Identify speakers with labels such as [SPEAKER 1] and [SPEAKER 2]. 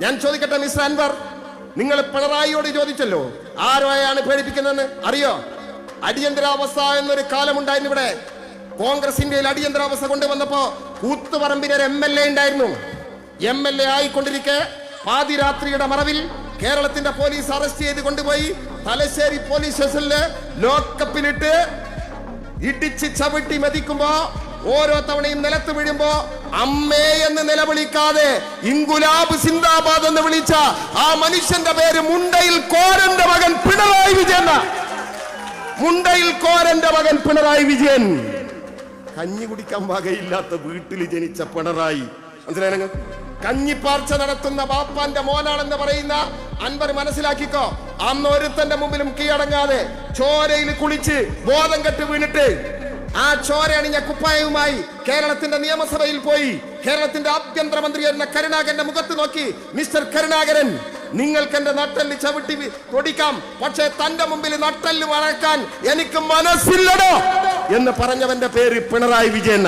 [SPEAKER 1] ഞാൻ ചോദിക്കട്ടെ മിസ്റ്റർ അൻവർ, നിങ്ങൾ പിണറായിയോട് ചോദിച്ചല്ലോ ആരോയാണ് പേടിപ്പിക്കുന്നതെന്ന് അറിയോ? അടിയന്തരാവസ്ഥ എന്നൊരു കാലമുണ്ടായിരുന്നു ഇവിടെ. കോൺഗ്രസ് ഇന്ത്യയിൽ അടിയന്തരാവസ്ഥ കൊണ്ടുവന്നപ്പോ കൂത്തുപറമ്പിന് ഒരു MLA ഉണ്ടായിരുന്നു. MLA ആയിക്കൊണ്ടിരിക്കെ പാതിരാത്രിയുടെ മറവിൽ കേരളത്തിന്റെ പോലീസ് അറസ്റ്റ് ചെയ്ത് കൊണ്ടുപോയി തലശ്ശേരി പോലീസ് സ്റ്റേഷനില് ലോക്കപ്പിലിട്ട് ഇടിച്ച് ചവിട്ടി മതിക്കുമ്പോ ഓരോ തവണയും നിലത്ത് വീഴുമ്പോ അമ്മേ എന്ന് നിലവിളിക്കാതെ ഇൻകുലാബ് സിന്ദാബാദ് എന്ന് വിളിച്ച ആ മനുഷ്യന്റെ പേര് മുണ്ടയിൽ കോരന്റെ മകൻ പിണറായി വിജയൻ. മുണ്ടയിൽ കോരന്റെ മകൻ പിണറായി വിജയൻ. കഞ്ഞി കുടിക്കാൻ വകയില്ലാത്ത വീട്ടിൽ ജനിച്ച പിണറായി, മനസ്സിലായ കഞ്ഞിപ്പാർച്ച നടത്തുന്ന ബാപ്പാന്റെ മോനാണെന്ന് പറയുന്ന അൻവർ മനസ്സിലാക്കിക്കോ. അന്ന് ഒരുത്തന്റെ മുമ്പിലും കീഴടങ്ങാതെ ചോരയിൽ കുളിച്ച് ബോധം കെട്ട് വീണിട്ട് ആ ചോര അണിഞ്ഞ കുപ്പായവുമായി കേരളത്തിന്റെ നിയമസഭയിൽ പോയി കേരളത്തിന്റെ ആഭ്യന്തരമന്ത്രി എന്ന കരുണാകരന്റെ മുഖത്ത് നോക്കി, മിസ്റ്റർ കരുണാകരൻ, നിങ്ങൾക്ക് എന്റെ നട്ടെല്ല് ചവിട്ടി തൊടിക്കാം, പക്ഷേ തന്റെ മുമ്പിൽ നട്ടെല്ല് വളർക്കാൻ എനിക്ക് മനസ്സില്ലടോ എന്ന് പറഞ്ഞവന്റെ പേര് പിണറായി വിജയൻ.